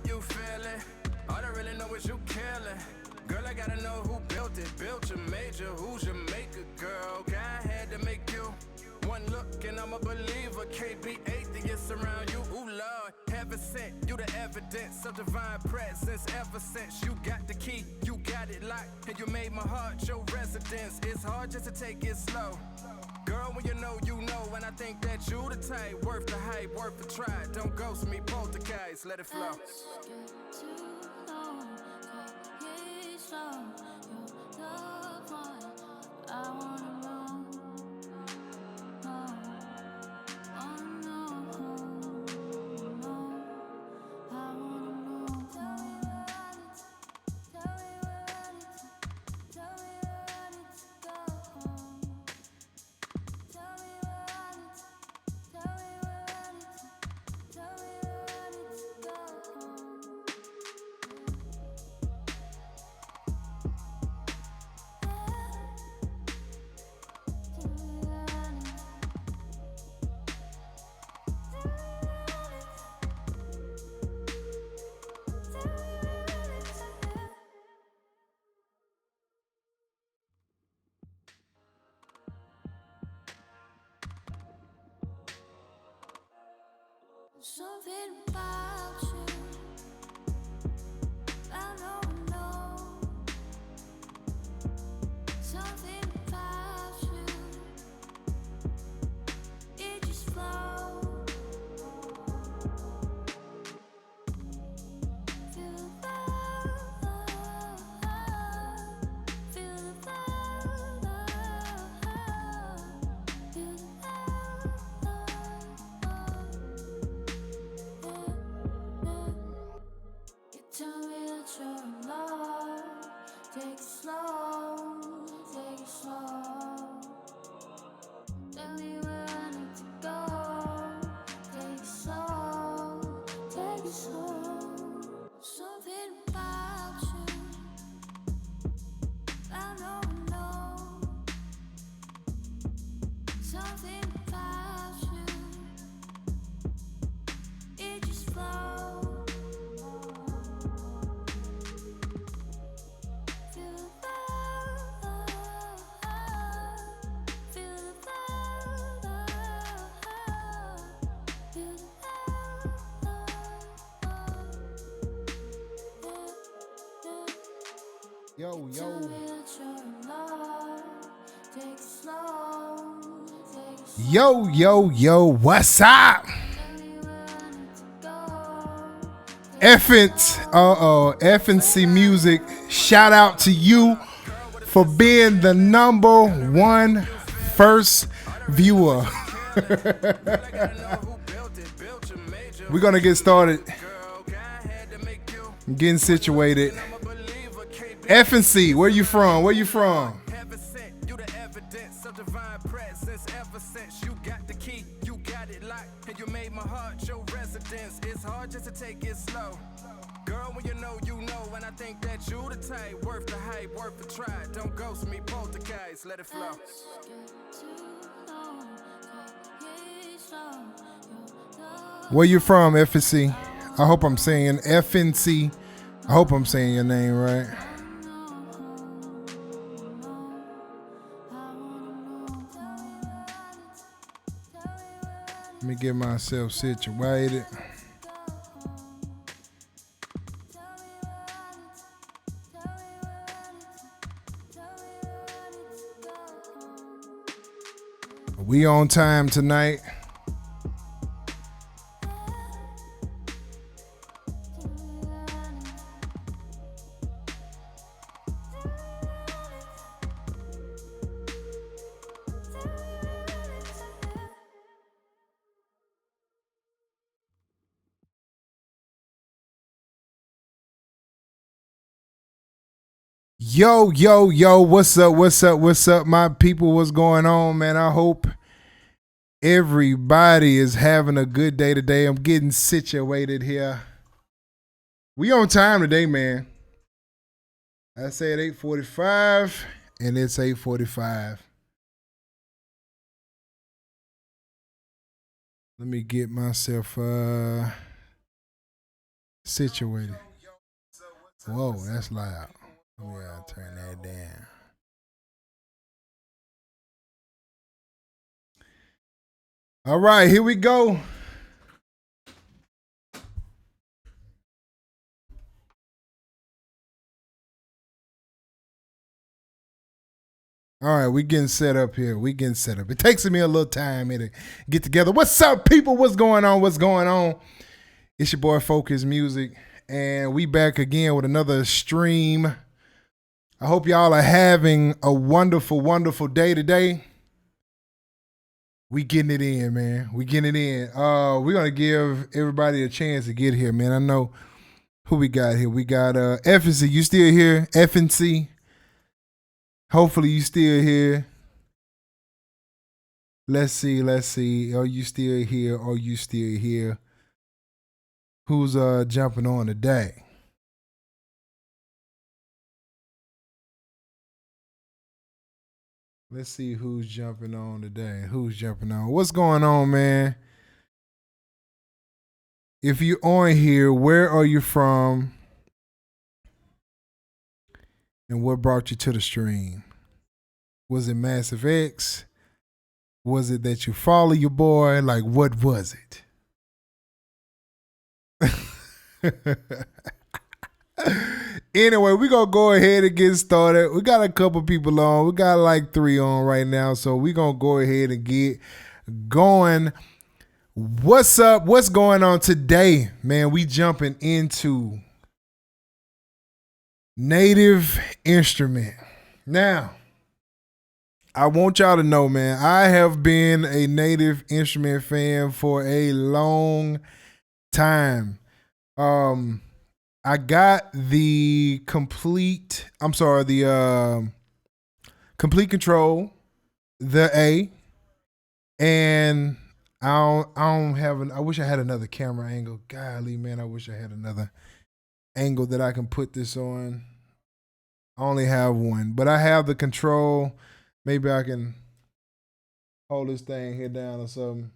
hope you feel it. All I really know is you killing. Girl, I gotta know who built it. Built your major, who's your maker, girl? God had to make you. One look and I'm a believer. Can't be atheists around you. Ooh, Lord, heaven sent you the evidence of divine presence. Ever since you got the key, you got it locked, and you made my heart your residence. It's hard just to take it slow. Girl, when you know, and I think that you the type, worth the hype, worth the try. Don't ghost me, poltergeist, let it flow. I wanna know. Something about you, I know. Something about you, it just flows. Feel the love, feel the love, feel the tell me that you're in love. Take it slow, take it slow. Tell me where I need to go. Take it slow, take it slow. Something about you, I know. Something about you, it just flows. Yo, what's up? FNC Music, shout out to you for being the #1 first viewer. We're gonna get started. I'm getting situated. FNC, where you from? It's hard just to take it slow. Girl, when you know, and I think that you the type, worth the hype, worth the try. Don't ghost me, poltergeist, let it flow. Where you from, FNC? I hope I'm saying FNC. I hope I'm saying your name right. Let me get myself situated. We on time tonight. Yo, what's up, my people? What's going on, man? I hope everybody is having a good day today. I'm getting situated here. We on time today, man. I said 8:45, and it's 8:45. Let me get myself situated. Whoa, that's loud. Let me turn that down. All right, here we go. All right, we getting set up here. We getting set up. It takes me a little time here to get together. What's up, people? What's going on? What's going on? It's your boy Focus Music, and we back again with another stream. I hope y'all are having a wonderful, wonderful day today. We getting it in, man. We getting it in. We're gonna give everybody a chance to get here, man. I know who we got here. We got FNC. You still here? FNC. Hopefully you still here. Let's see. Are you still here? Are you still here? Who's jumping on today? Let's see who's jumping on today. Who's jumping on? What's going on, man? If you're on here, where are you from? And what brought you to the stream? Was it Massive X? Was it that you follow your boy? Like, what was it? Anyway, we're going to go ahead and get started. We got a couple people on. We got like 3 on right now. So we're going to go ahead and get going. What's up? What's going on today? Man, we jumping into native instrument. Now, I want y'all to know, man, I have been a native instrument fan for a long time. I got the complete control, the A, and I wish I had another camera angle. Golly, man, I wish I had another angle that I can put this on. I only have one, but I have the control. Maybe I can hold this thing here down or something.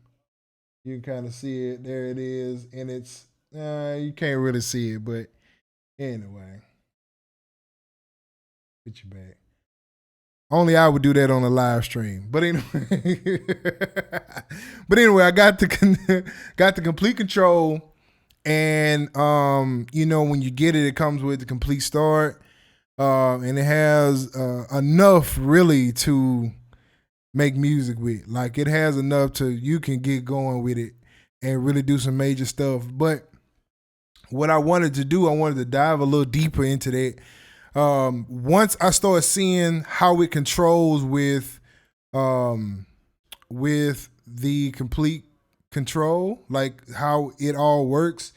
You can kind of see it. There it is, and it's you can't really see it, but anyway, put you back. Only I would do that on a live stream. But anyway, I got the complete control, and when you get it, it comes with the complete start, and it has enough really to make music with. Like, it has enough to you can get going with it and really do some major stuff. But what I wanted to do, I wanted to dive a little deeper into that. Once I started seeing how it controls with the complete control, like how it all works.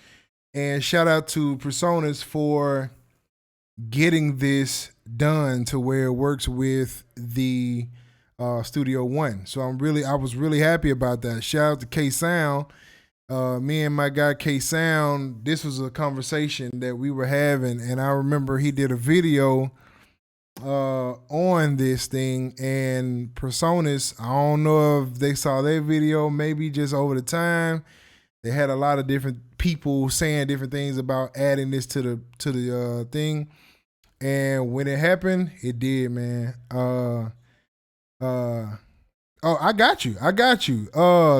And shout out to Personas for getting this done to where it works with the Studio One. So I was really happy about that. Shout out to K Sound. Me and my guy K Sound, this was a conversation that we were having, and I remember he did a video on this thing, and Personas, I don't know if they saw their video, maybe just over the time. They had a lot of different people saying different things about adding this to the thing. And when it happened, it did, man. Oh, I got you.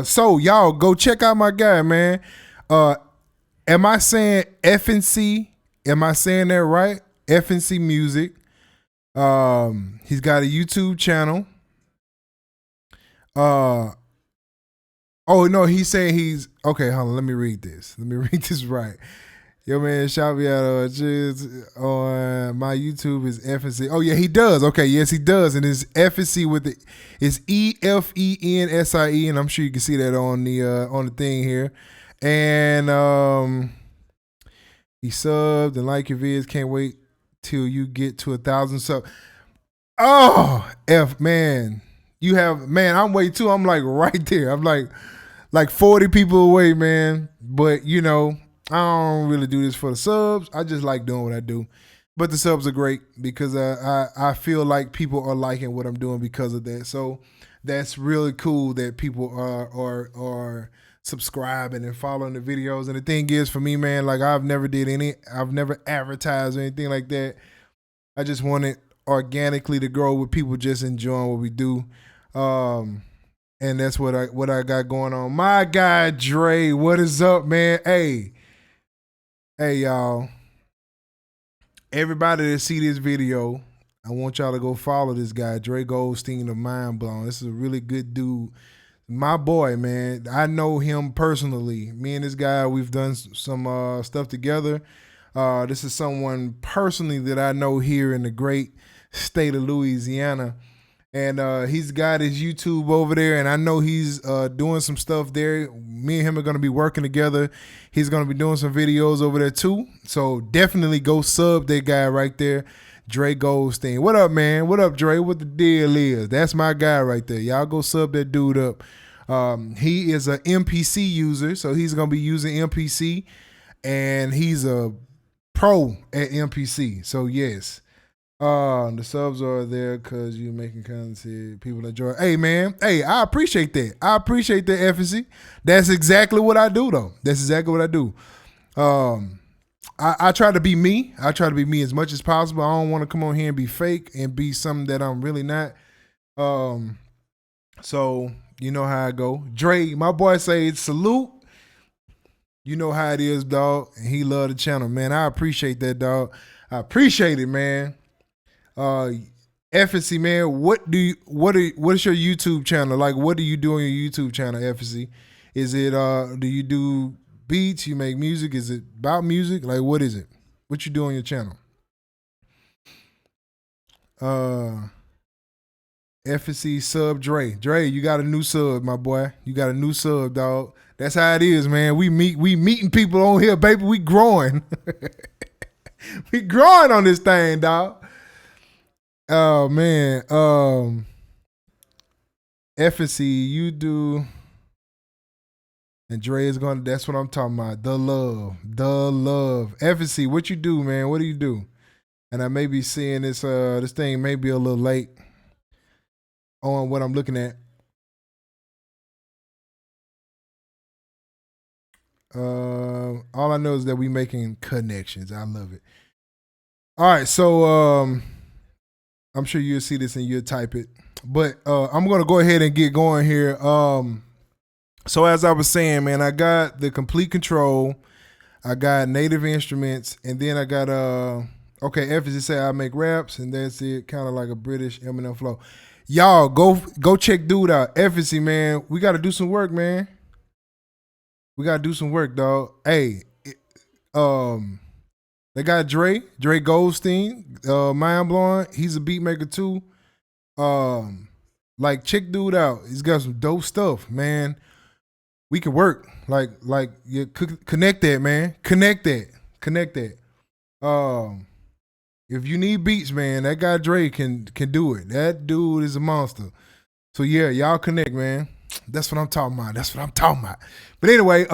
So y'all go check out my guy, man. Am I saying FNC? Am I saying that right? FNC Music. He's got a YouTube channel. Oh no, he's saying he's okay. Hold on, let me read this. Let me read this right. Yo, man, shout me out on my YouTube is FNC. Oh yeah, he does. Okay, yes, he does, and it's FNC with it's EFENSIE, and I'm sure you can see that on the thing here. And he subbed and like your vids. Can't wait till you get to 1,000 subs. Oh, man, you have, man. I'm way too. I'm like right there. I'm like 40 people away, man. But I don't really do this for the subs. I just like doing what I do. But the subs are great because I feel like people are liking what I'm doing because of that. So that's really cool that people are subscribing and following the videos. And the thing is, for me, man, like I've never advertised or anything like that. I just want it organically to grow with people just enjoying what we do. And that's what I got going on. My guy Dre, what is up, man? Hey y'all. Everybody that see this video, I want y'all to go follow this guy, Dre Goldstein of Mind Blown. This is a really good dude. My boy, man. I know him personally. Me and this guy, we've done some stuff together. This is someone personally that I know here in the great state of Louisiana. And he's got his YouTube over there, and I know he's doing some stuff there. Me and him are going to be working together. He's going to be doing some videos over there too. So definitely go sub that guy right there, Dre Goldstein. What up, man? What up, Dre? What the deal is? That's my guy right there. Y'all go sub that dude up. He is an MPC user, so he's going to be using MPC, and he's a pro at MPC. So yes. The subs are there because you're making content people enjoy. Hey, man. Hey, I appreciate that. I appreciate that, FNC. That's exactly what I do, though. That's exactly what I do. I try to be me. I try to be me as much as possible. I don't want to come on here and be fake and be something that I'm really not. So you know how I go. Dre, my boy say salute. You know how it is, dog. And he love the channel, man. I appreciate that, dog. I appreciate it, man. FNC, man, what is your YouTube channel? Like, what do you do on your YouTube channel, FNC? Is it do you do beats? You make music? Is it about music? Like, what is it? What you do on your channel? FNC sub Dre. Dre, you got a new sub, my boy. You got a new sub, dog. That's how it is, man. We meeting people on here, baby. We growing. We growing on this thing, dog. Oh man, FNC, you do, and Dre is going. That's what I'm talking about. The love. FNC, what you do, man? What do you do? And I may be seeing this. This thing may be a little late on what I'm looking at. All I know is that we making connections. I love it. All right, so I'm sure you'll see this and you'll type it. But I'm going to go ahead and get going here. So as I was saying, man, I got the Komplete Kontrol. I got Native Instruments. And then I got, okay, F is to say I make raps. And that's it, kind of like a British Eminem flow. Y'all, go check dude out. FNC, man, we got to do some work, man. We got to do some work, dog. Hey, they got Dre Goldstein, Mind Blowing. He's a beat maker too. Like check dude out. He's got some dope stuff, man. We can work. Like you connect that, man. Connect that. If you need beats, man, that guy Dre can do it. That dude is a monster. So yeah, y'all connect, man. That's what I'm talking about. But anyway,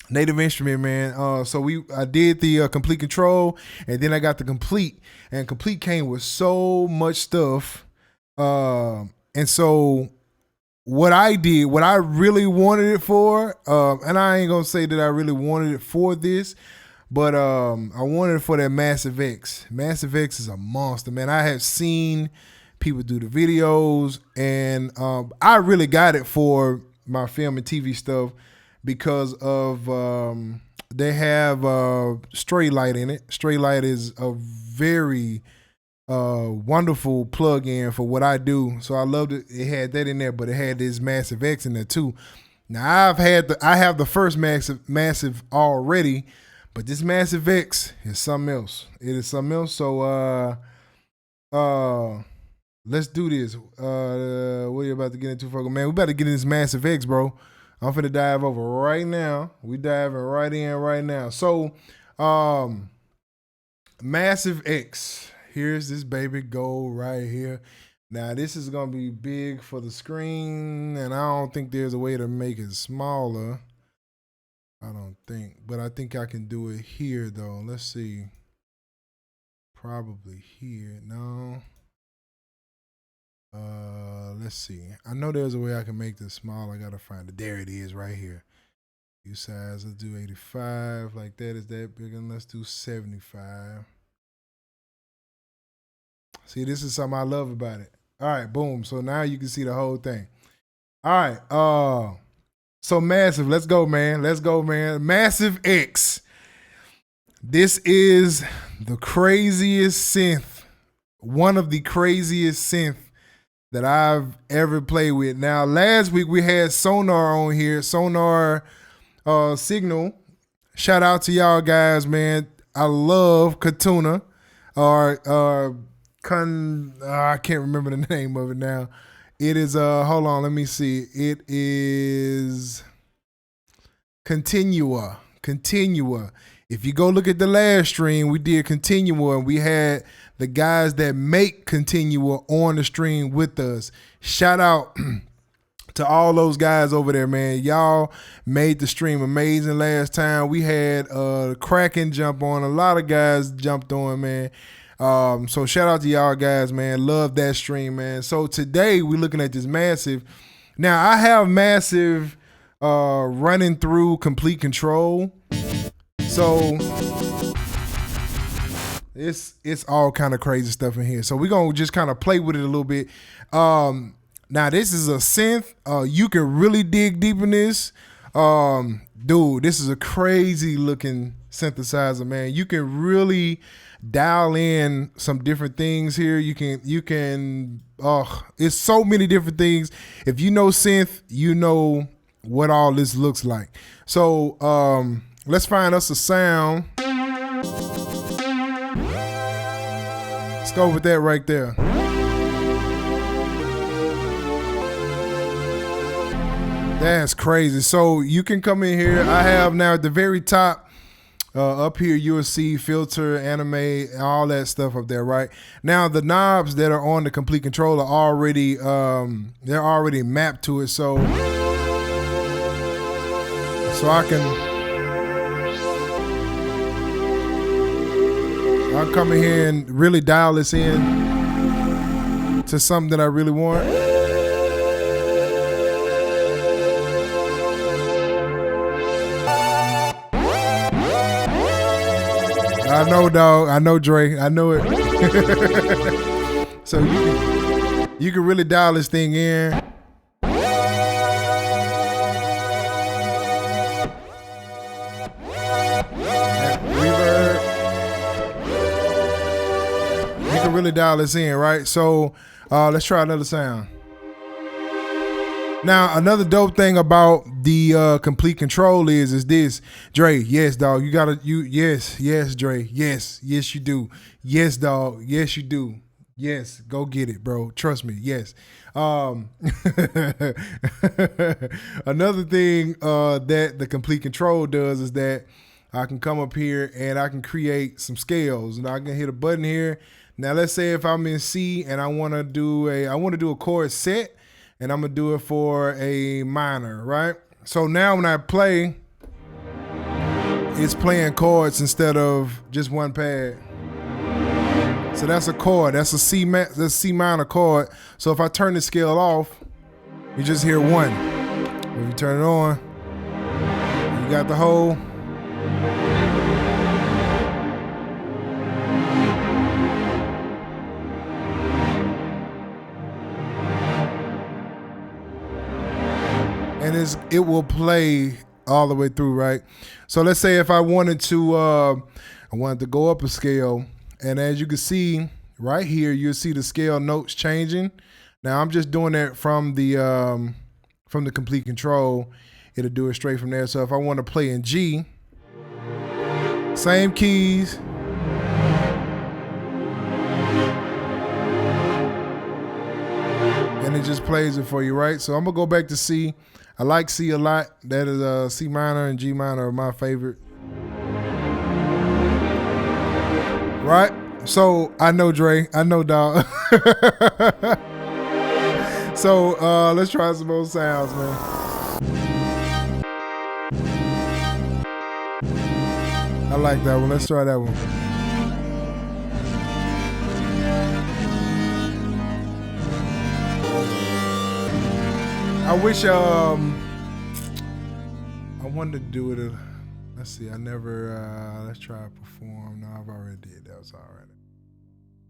Native Instrument, man. So I did the Komplete Kontrol, and then I got the Komplete, and Komplete came with so much stuff. And so what I did, what I really wanted it for, and I ain't gonna say that I really wanted it for this, but I wanted it for that Massive X. Massive X is a monster, man. I have seen people do the videos, and I really got it for my film and TV stuff because of they have Stray Light in it. Stray Light is a very wonderful plug-in for what I do, so I loved it. It had that in there, but it had this Massive X in there too. Now I have the first Massive already, but this Massive X is something else. It is something else. So let's do this. What are you about to get into, folks? Man, we about to get in this Massive X, bro. I'm finna dive over right now. We diving right in right now. So, Massive X. Here's this baby go right here. Now, this is gonna be big for the screen, and I don't think there's a way to make it smaller. I don't think, but I think I can do it here though. Let's see. Probably here. No. Let's see. I know there's a way I can make this small. I gotta find it. There it is, right here. U size. Let's do 85. Like that. Is that big? And let's do 75. See, this is something I love about it. All right, boom. So now you can see the whole thing. All right. So Massive, let's go, man. Let's go, man. Massive X. This is the craziest synth. One of the craziest synth that I've ever played with. Now, last week we had Sonar on here. Sonar Signal. Shout out to y'all guys, man. I love Katuna. I can't remember the name of it now. It is hold on, let me see. It is Continua. If you go look at the last stream, we did Continua, and we had the guys that make Continua on the stream with us. Shout out to all those guys over there, man. Y'all made the stream amazing last time. We had Kraken jump on. A lot of guys jumped on, man. So shout out to y'all guys, man. Love that stream, man. So today we're looking at this Massive. Now I have Massive running through Complete Control. So it's all kind of crazy stuff in here. So we're gonna just kind of play with it a little bit. Now this is a synth. You can really dig deep in this. Dude, this is a crazy looking synthesizer, man. You can really dial in some different things here. You can it's so many different things. If you know synth, you know what all this looks like. So let's find us a sound. Let's go with that right there. That's crazy. So you can come in here. I have now at the very top, up here, you will see filter, anime, all that stuff up there, right? Now the knobs that are on the Complete Control are already, they're already mapped to it. So I'll come in here and really dial this in to something that I really want. I know, dog. I know, Dre. I know it. So you can really dial this thing in. Reverb. You can really dial this in, right? So let's try another sound. Now, another dope thing about the Complete Control is this. Dre, yes, dog. Yes, Dre. Yes, you do. Yes, dog. Yes, you do. Yes, go get it, bro. Trust me. Yes. Another thing that the Complete Control does is that I can come up here and I can create some scales. And I can hit a button here. Now, let's say if I'm in C and I want to do a chord set. And I'm gonna do it for a minor, right? So now when I play, it's playing chords instead of just one pad. So that's a chord. That's a C minor chord. So if I turn the scale off, you just hear one. If you turn it on, you got the whole. And it will play all the way through, right? So let's say if I wanted to go up a scale, and as you can see right here, you'll see the scale notes changing. Now I'm just doing that from the Complete Control. It'll do it straight from there. So if I want to play in G, same keys. And it just plays it for you, right? So I'm gonna go back to C. I like C a lot. That is C minor and G minor are my favorite. Right? So I know Dre. I know dog. So let's try some more sounds, man. I like that one. Let's try that one. I wish I wanted to do it. Let's see. I never. Let's try to perform. No, I've already did. That was all right.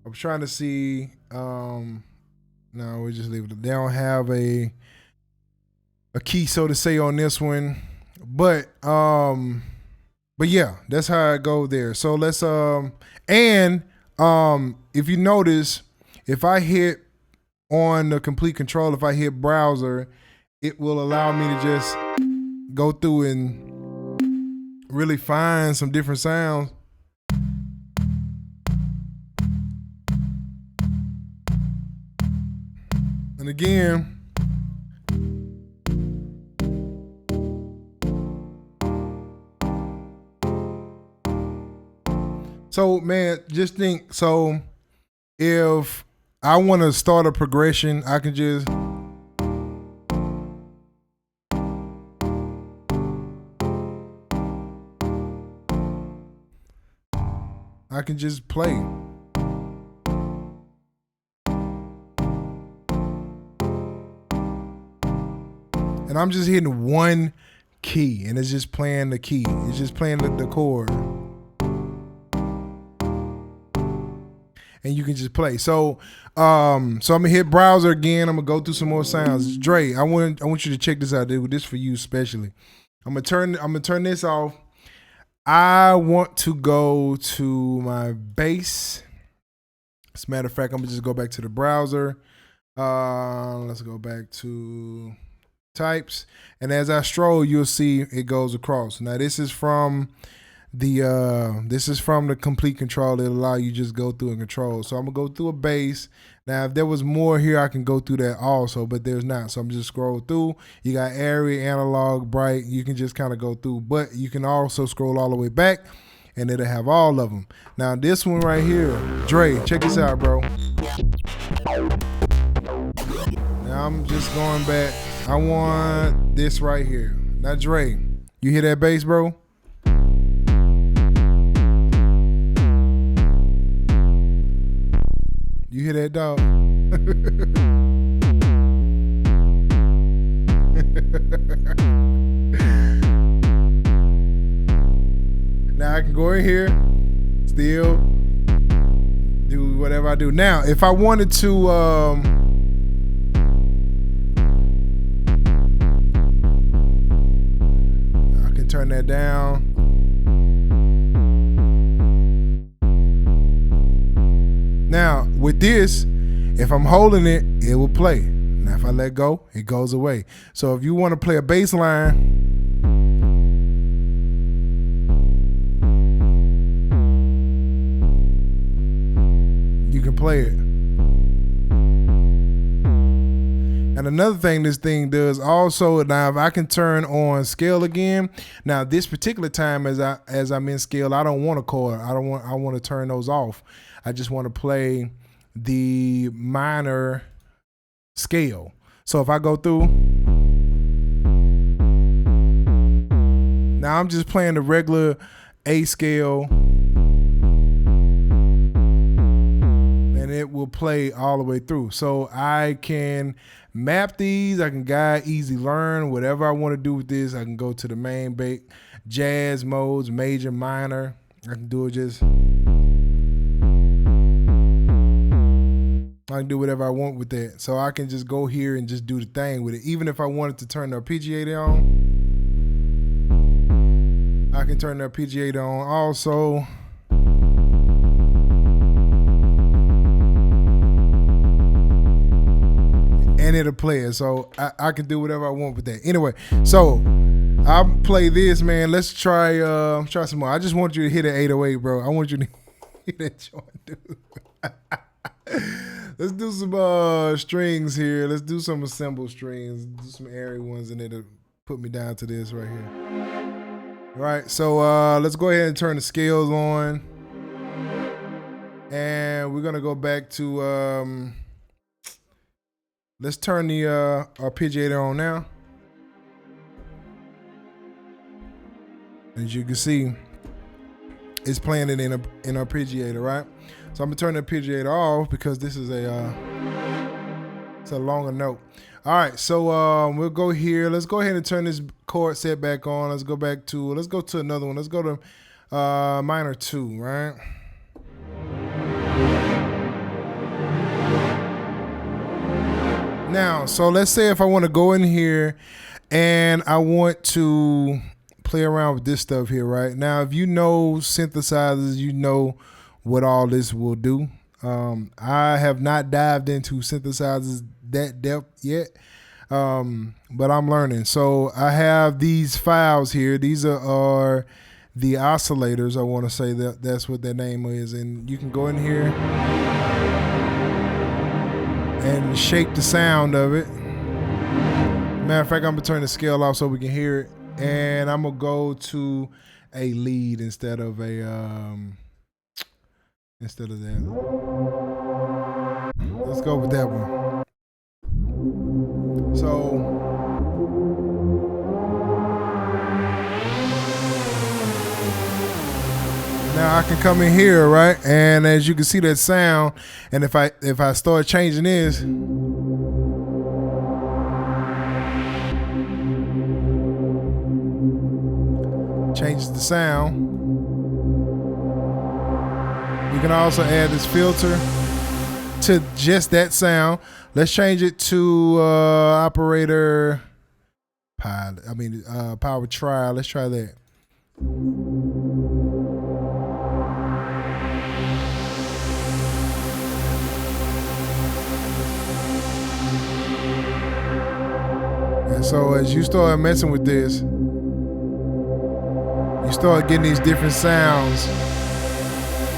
I'm trying to see. No, we just leave it. They don't have a key, so to say, on this one. But yeah, that's how I go there. So let's if you notice, if I hit on the complete control, if I hit browser, it will allow me to just go through and really find some different sounds. And again, so man, just think, so if I want to start a progression, I can just play. And I'm just hitting one key and it's just playing the key. It's just playing the chord. And you can just play. So I'm gonna hit browser again. I'm gonna go through some more sounds. Dre, I want you to check this out, dude. This for you especially. I'm gonna turn this off. I want to go to my bass. As a matter of fact, I'm gonna just go back to the browser. Let's go back to types. And as I stroll, you'll see it goes across. Now this is from the complete control. It'll allow you just go through and control. So I'm gonna go through a bass. Now if there was more here, I can go through that also, but there's not. So I'm just scroll through. You got airy, analog, bright. You can just kind of go through, but you can also scroll all the way back and it'll have all of them. Now this one right here, Dre, check this out, bro. Now I'm just going back. I want this right here. Now Dre, you hear that bass, bro? You hear that, dog? Now I can go in here, still do whatever I do. Now, if I wanted to, I can turn that down. Now, with this, if I'm holding it, it will play. Now, if I let go, it goes away. So if you want to play a bass line, you can play it. And another thing this thing does also, now if I can turn on scale again, now this particular time as I'm in scale, I don't want a chord. I want to turn those off. I just want to play the minor scale. So if I go through, now I'm just playing the regular A scale, and it will play all the way through. So I can map these, I can guide, easy learn, whatever I want to do with this. I can go to the main jazz modes, major, minor. I can do it just, I can do whatever I want with that. So I can just go here and just do the thing with it. Even if I wanted to turn the arpeggiator on, I can turn the arpeggiator on also. And it'll play it. So I can do whatever I want with that. Anyway, so I'll play this, man. Let's try some more. I just want you to hit an 808, bro. I want you to hit that joint, dude. Let's do some strings here. Let's do some assembled strings. Do some airy ones, and it'll put me down to this right here. All right, so let's go ahead and turn the scales on. And we're gonna go back to let's turn the arpeggiator on now. As you can see, it's playing it in arpeggiator, right? So I'm gonna turn the arpeggiator off because this is it's a longer note. All right, so we'll go here. Let's go ahead and turn this chord set back on. Let's go to another one. Let's go to minor 2, right? Now, so let's say if I want to go in here and I want to play around with this stuff here, right? Now, if you know synthesizers, you know what all this will do. I have not dived into synthesizers that depth yet, but I'm learning. So I have these files here. These are the oscillators. I want to say that's what their name is, and you can go in here and shape the sound of it. Matter of fact, I'm gonna turn the scale off so we can hear it, and I'm gonna go to a lead instead of that. Let's go with that one. So now I can come in here, right? And as you can see that sound, and if I start changing this, changes the sound. You can also add this filter to just that sound. Let's change it to operator pilot. Power trial. Let's try that. And so as you start messing with this, you start getting these different sounds.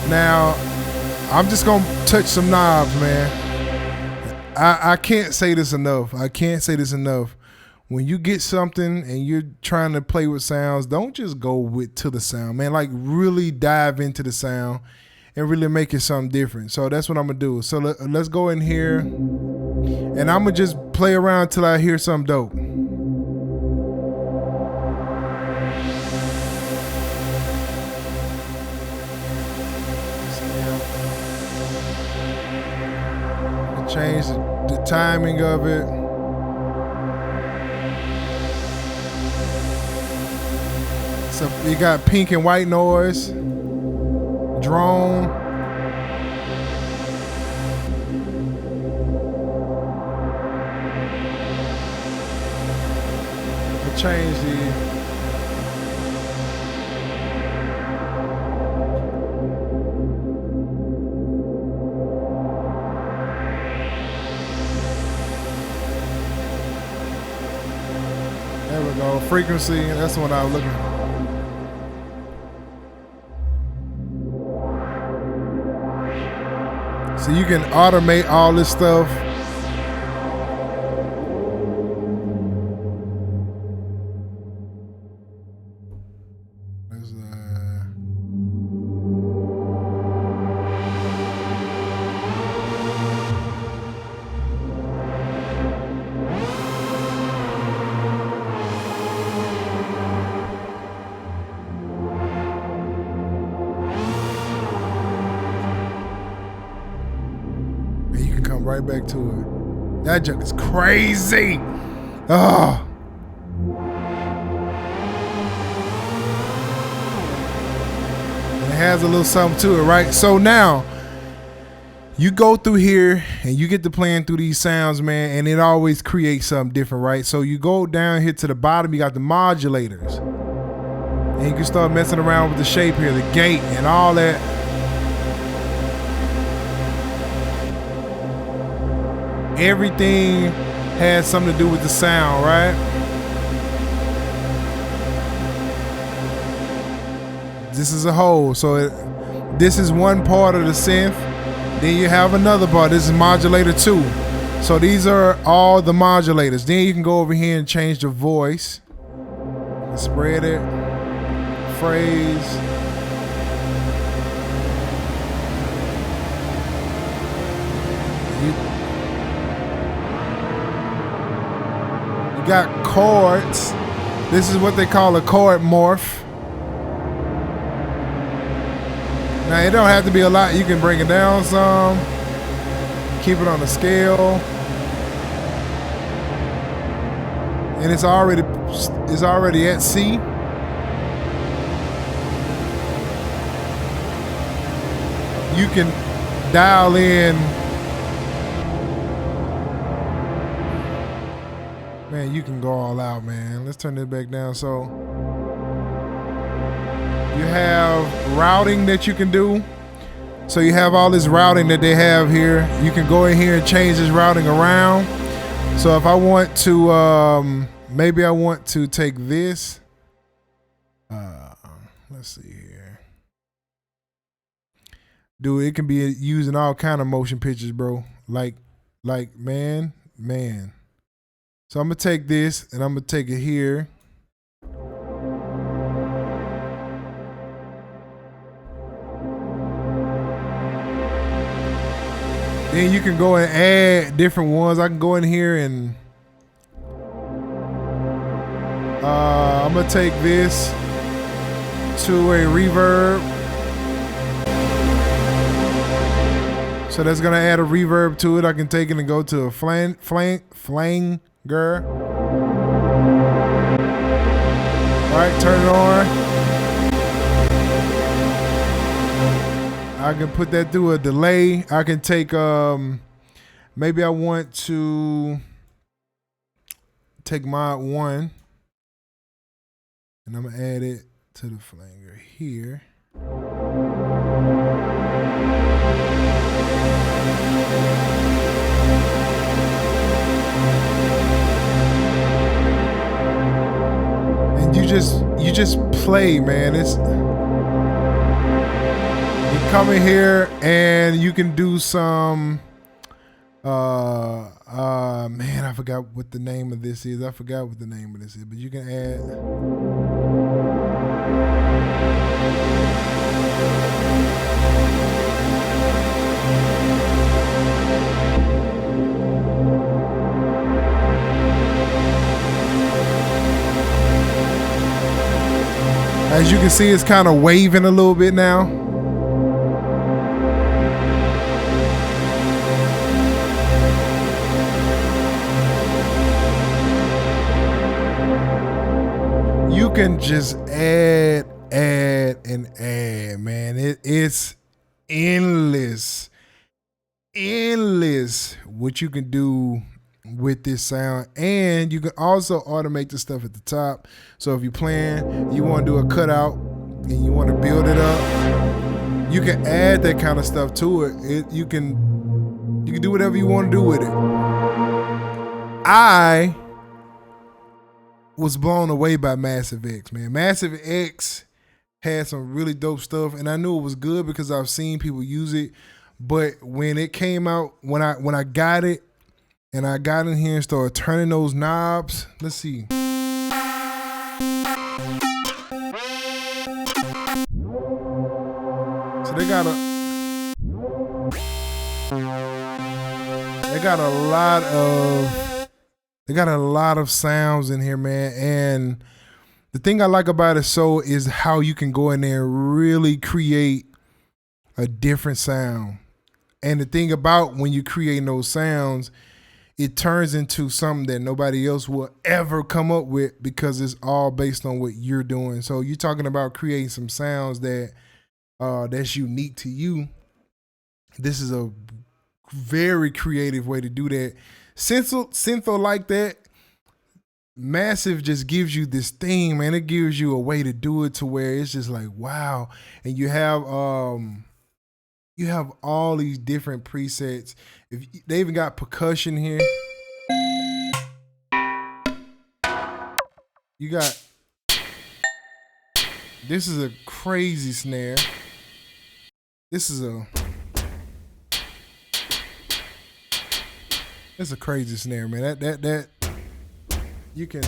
Now, I'm just gonna touch some knobs, man. I can't say this enough. When you get something and you're trying to play with sounds, don't just go to the sound, man. Like, really dive into the sound and really make it something different. So that's what I'm gonna do. So let's go in here, and I'm gonna just play around till I hear something dope. Change the timing of it. So you got pink and white noise, drone. We'll change the frequency. That's the one I was looking for. So you can automate all this stuff. Right back to it. That junk is crazy. Oh. And it has a little something to it, right? So now you go through here and you get to playing through these sounds, man, and it always creates something different, right? So you go down here to the bottom, you got the modulators. And you can start messing around with the shape here, the gate and all that. Everything has something to do with the sound, right? This is a whole. So this is one part of the synth. Then you have another part. This is modulator 2. So these are all the modulators. Then you can go over here and change the voice. Spread it. Phrase. Got chords. This is what they call a chord morph. Now it don't have to be a lot. You can bring it down some. Keep it on the scale. and it's already at C. You can dial in. Man, you can go all out, man. Let's turn this back down. So you have routing that you can do. So you have all this routing that they have here. You can go in here and change this routing around. So if I want to, maybe I want to take this. Let's see here. Dude, it can be used in all kind of motion pictures, bro. Like, man. So I'm gonna take this and I'm gonna take it here. Then you can go and add different ones. I can go in here and I'm gonna take this to a reverb. So that's gonna add a reverb to it. I can take it and go to a flanger. All right, turn it on. I can put that through a delay. I can take, maybe I want to take mod 1 and I'm gonna add it to the flanger here. And you just play, man. It's you come in here and you can do some man, I forgot what the name of this is. But you can add as you can see, it's kind of waving a little bit now. You can just add, man. It's endless what you can do with this sound. And you can also automate the stuff at the top. So if you're playing, you want to do a cutout and you want to build it up, you can add that kind of stuff to it. You can do whatever you want to do with it. I was blown away by Massive X, man. Massive X had some really dope stuff, and I knew it was good because I've seen people use it. But when it came out, when I got it, and I got in here and started turning those knobs, let's see. So they got a lot of sounds in here, man. And the thing I like about it is how you can go in there and really create a different sound. And the thing about when you create those sounds, it turns into something that nobody else will ever come up with because it's all based on what you're doing. So you're talking about creating some sounds that's unique to you. This is a very creative way to do that. Syntho like that. Massive just gives you this thing, man. It gives you a way to do it to where it's just like, wow. And you have all these different presets. They even got percussion here. You got, this is a crazy snare. It's a crazy snare, man. That you can.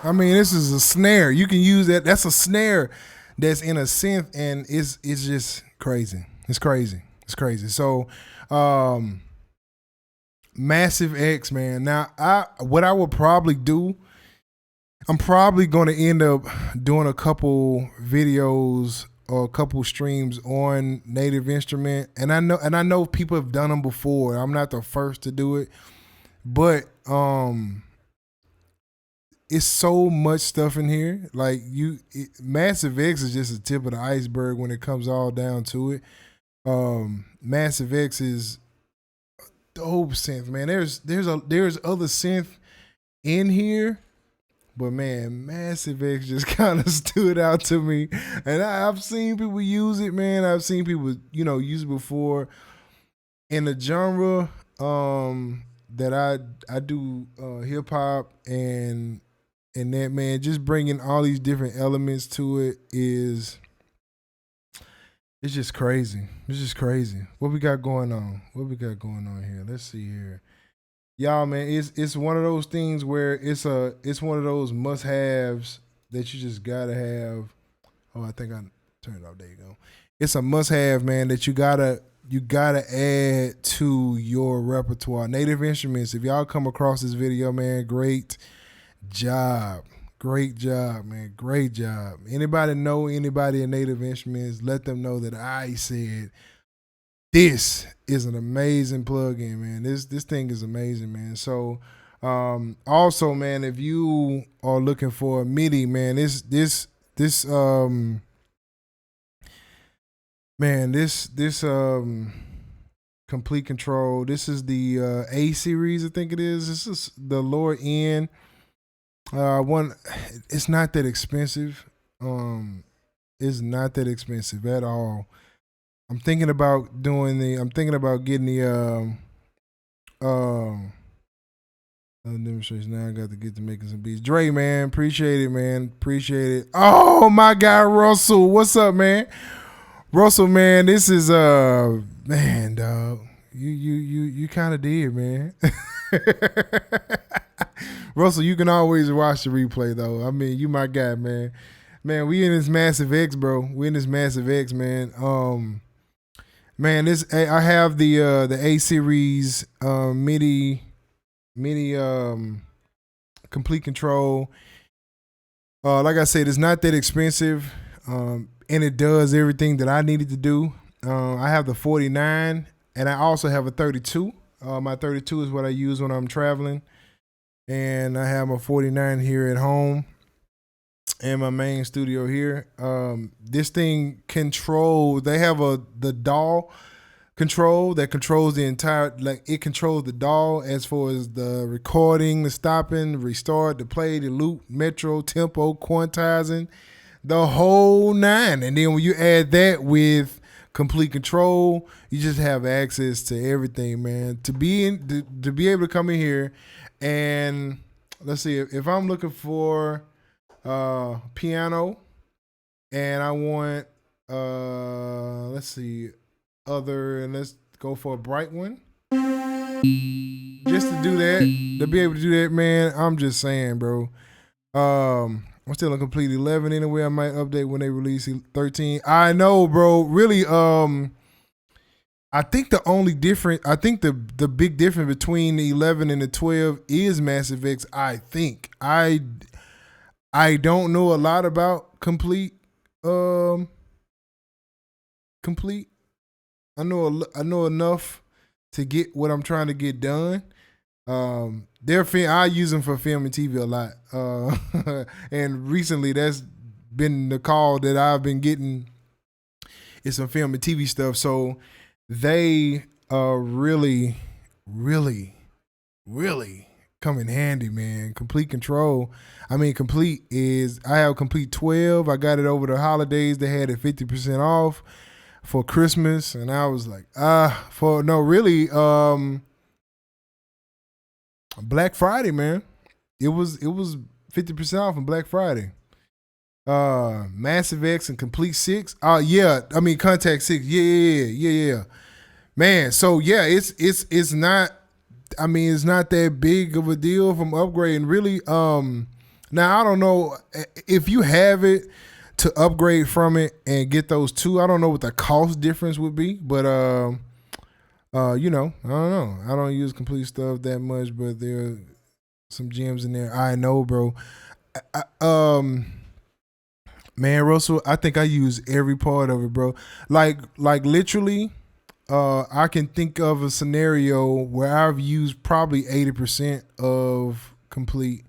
I mean, this is a snare. You can use that. That's a snare. that's in a synth, and it's just crazy. It's crazy. It's crazy. So, Massive X, man. Now, what I would probably do, I'm probably going to end up doing a couple videos or a couple streams on Native Instrument, and I know people have done them before. I'm not the first to do it, but it's so much stuff in here. Like Massive X is just the tip of the iceberg when it comes all down to it. Massive X is dope synth, man. There's other synth in here, but man, Massive X just kind of stood out to me, and I've seen people use it, man. I've seen people, use it before in the genre that I do hip hop and that, man, just bringing all these different elements to it it's just crazy. It's just crazy. What we got going on? Here? Let's see here. Y'all, man, it's one of those things where it's one of those must-haves that you just gotta have. Oh, I think I turned it off. There you go. It's a must-have, man, that you gotta add to your repertoire. Native Instruments. If y'all come across this video, man, great job, man, great job. Anybody know anybody in Native Instruments? Let them know that I said this is an amazing plugin, man. This thing is amazing, man. So, also, man, if you are looking for a MIDI, man, this Komplete Kontrol. This is the A series, I think it is. This is the lower end. One, it's not that expensive. It's not that expensive at all. I'm thinking about getting the demonstration. Now I got to get to making some beats. Dre, man, appreciate it, man. Appreciate it. Oh, my guy Russell. What's up, man? Russell, man, this is man, dog. You kind of did, man. Russell, you can always watch the replay, though. I mean, you my guy, man. Man, we in this Massive X, bro. We in this Massive X, man. Man, I have the A series MIDI Komplete Kontrol. Like I said, it's not that expensive, and it does everything that I needed to do. I have the 49, and I also have a 32. My 32 is what I use when I'm traveling. And I have my 49 here at home and my main studio here. This thing they have the DAW control that controls the entire, it controls the DAW as far as the recording, the stopping, the restart, the play, the loop, metro, tempo, quantizing, the whole nine. And then when you add that with Komplete Kontrol, you just have access to everything, man. To be able to come in here and let's see, if I'm looking for piano and I want let's go for a bright one. Just to do that, to be able to do that, man, I'm just saying, bro. I'm still on Complete 11 anyway. I might update when they release 13. I know, bro. Really, I think the big difference between the 11 and the 12 is Massive X. I think I don't know a lot about Complete. Complete. I know enough to get what I'm trying to get done. I use them for film and TV a lot. And recently that's been the call that I've been getting. It's some film and TV stuff. So they really, really, really come in handy, man. Komplete Kontrol. I mean, I have Complete 12. I got it over the holidays. They had it 50% off for Christmas. And I was like, Black Friday, man. It was 50% off on Black Friday. Massive X and Complete 6. Contact 6. Yeah. Man, so yeah, it's not that big of a deal from upgrading. Really, now I don't know if you have it to upgrade from it and get those two. I don't know what the cost difference would be, but you know, I don't know. I don't use Komplete stuff that much, but there are some gems in there. I know, bro. Man, Russell, I think I use every part of it, bro. Like literally, I can think of a scenario where I've used probably 80% of Komplete.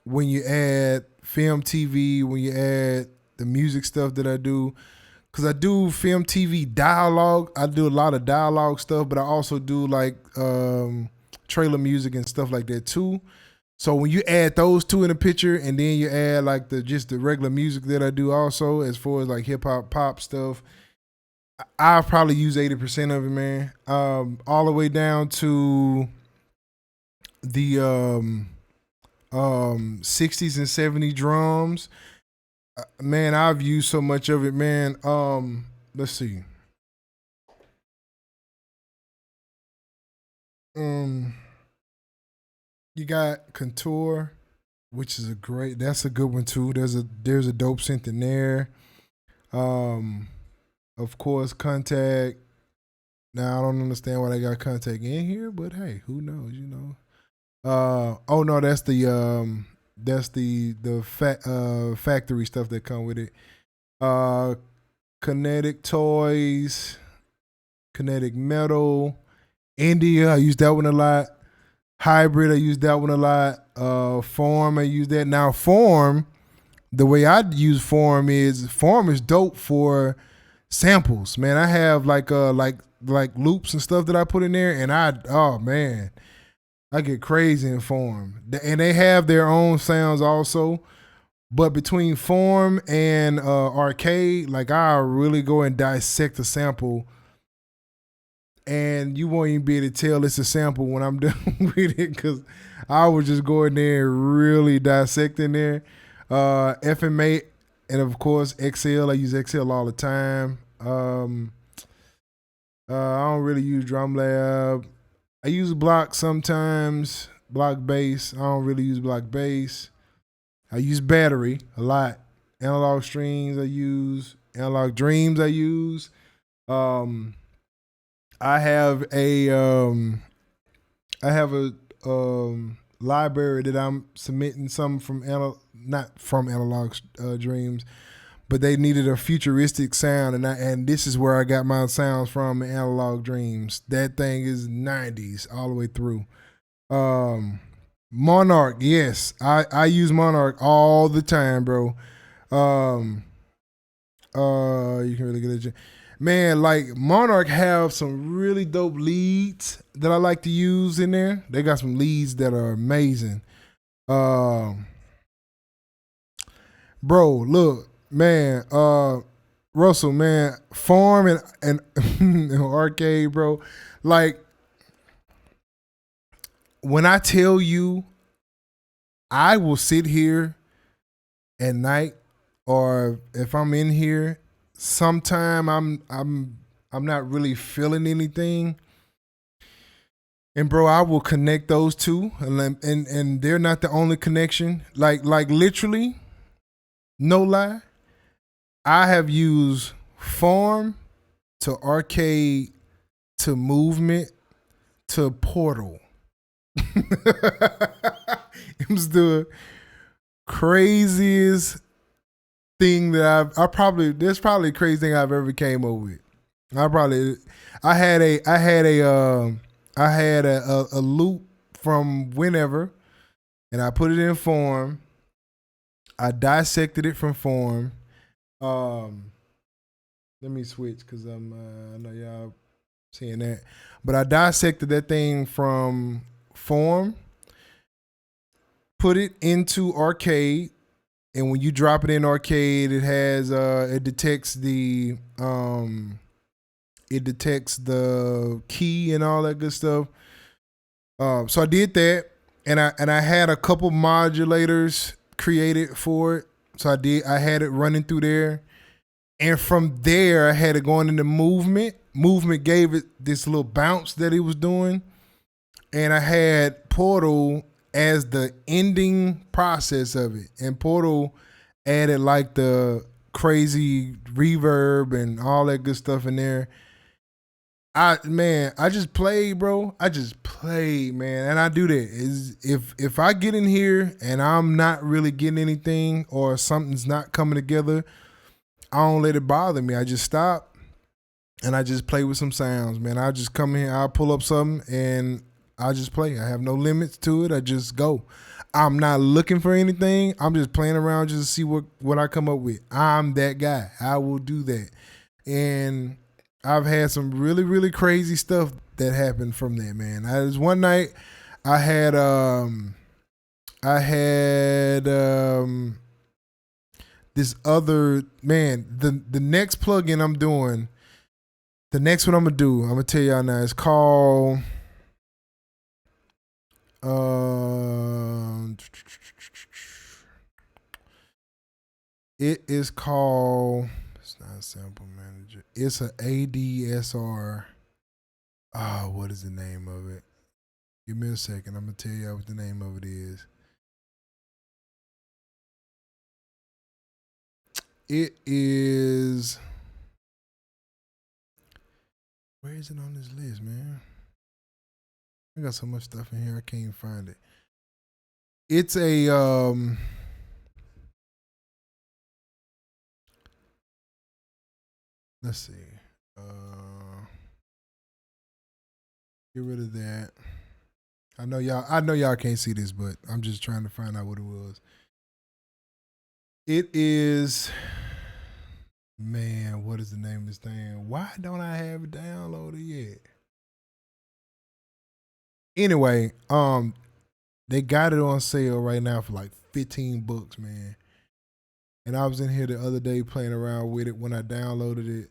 When you add film TV, when you add the music stuff that I do, because I do film TV dialogue. I do a lot of dialogue stuff, but I also do like trailer music and stuff like that too. So when you add those two in the picture, and then you add like the regular music that I do also, as far as like hip hop, pop stuff, I probably use 80% of it, man. All the way down to the 60s and 70s drums. Man, I've used so much of it, man. Let's see. You got Contour, which is that's a good one too. There's a dope synth in there. Of course, Contact. Now I don't understand why they got Contact in here, but hey, who knows, you know. Oh no, that's the factory stuff that come with it. Kinetic Toys, Kinetic Metal, India, I use that one a lot. Hybrid, I use that one a lot. Form, I use that. Now Form, the way I use Form is dope for samples. Man, I have like loops and stuff that I put in there, and oh man, I get crazy in Form. And they have their own sounds also. But between Form and Arcade, like I really go and dissect the sample, and you won't even be able to tell it's a sample when I'm done with it, because I would just go in there and really dissect in there. FMA, and of course XL. I use XL all the time. I don't really use Drum Lab. I use Block sometimes, Block Bass. I don't really use Block Bass. I use Battery a lot. Analog Strings I use. Analog Dreams I use. I have a library that I'm submitting some from not from Analog Dreams, but they needed a futuristic sound, and this is where I got my sounds from, Analog Dreams. That thing is 90s all the way through. Monarch, yes, I use Monarch all the time, bro. You can really get it. Man, like Monarch have some really dope leads that I like to use in there. They got some leads that are amazing. Bro, look, man, Russell, man, Farm and Arcade, bro. Like, when I tell you, I will sit here at night, or if I'm in here, sometime I'm not really feeling anything, and bro, I will connect those two, and they're not the only connection. Like literally, no lie, I have used Farm to Arcade to Movement to Portal. It was the craziest thing that there's probably the craziest thing I've ever came up with. I had a loop from whenever, and I put it in Form. I dissected it from Form. Let me switch, because I know y'all seeing that, but I dissected that thing from Form, put it into Arcade, and when you drop it in Arcade, it has it detects the key and all that good stuff. So I did that, and I had a couple modulators created for it. So I had it running through there, and from there I had it going into Movement. Movement gave it this little bounce that it was doing, and I had Portal as the ending process of it. And Portal added like the crazy reverb and all that good stuff in there. I just play, bro. I just play, man, and I do that. Is if I get in here and I'm not really getting anything or something's not coming together, I don't let it bother me. I just stop and I just play with some sounds, man. I just come in, I pull up something and I just play. I have no limits to it. I just go. I'm not looking for anything. I'm just playing around just to see what I come up with. I'm that guy. I will do that, and I've had some really, really crazy stuff that happened from that, man. Was one night I had this other man, the next plugin I'm doing, the next one I'm gonna tell y'all now. It's called it is called, it's not a sample manager. It's an ADSR. What is the name of it? Give me a second. I'm gonna tell y'all what the name of it is. It is. Where is it on this list, man? I got so much stuff in here I can't even find it. It's a let's see. Get rid of that. I know y'all can't see this, but I'm just trying to find out what it was. It is, man, what is the name of this thing? Why don't I have it downloaded yet? Anyway, they got it on sale right now for like $15, man. And I was in here the other day playing around with it when I downloaded it.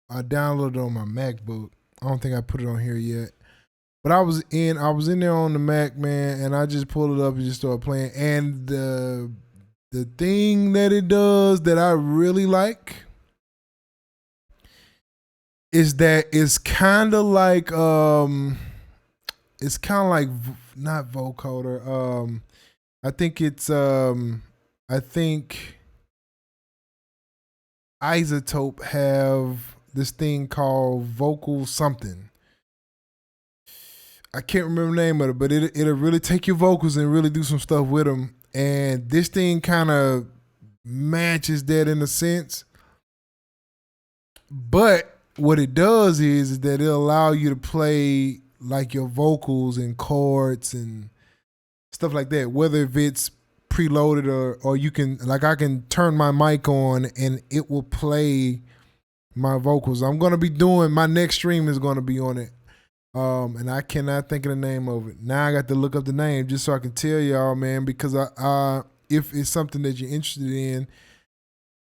I downloaded it on my MacBook. I don't think I put it on here yet. But I was in there on the Mac, man, and I just pulled it up and just started playing. And the thing that it does that I really like is that it's kind of like not vocoder. I think it's I think Isotope have this thing called vocal something. I can't remember the name of it, but it'll really take your vocals and really do some stuff with them. And this thing kind of matches that in a sense. But what it does is that it'll allow you to play like your vocals and chords and stuff like that, whether if it's preloaded or you can, like I can turn my mic on and it will play my vocals. I'm going to be doing, my next stream is going to be on it. And I cannot think of the name of it. Now I got to look up the name just so I can tell y'all, man, because if it's something that you're interested in,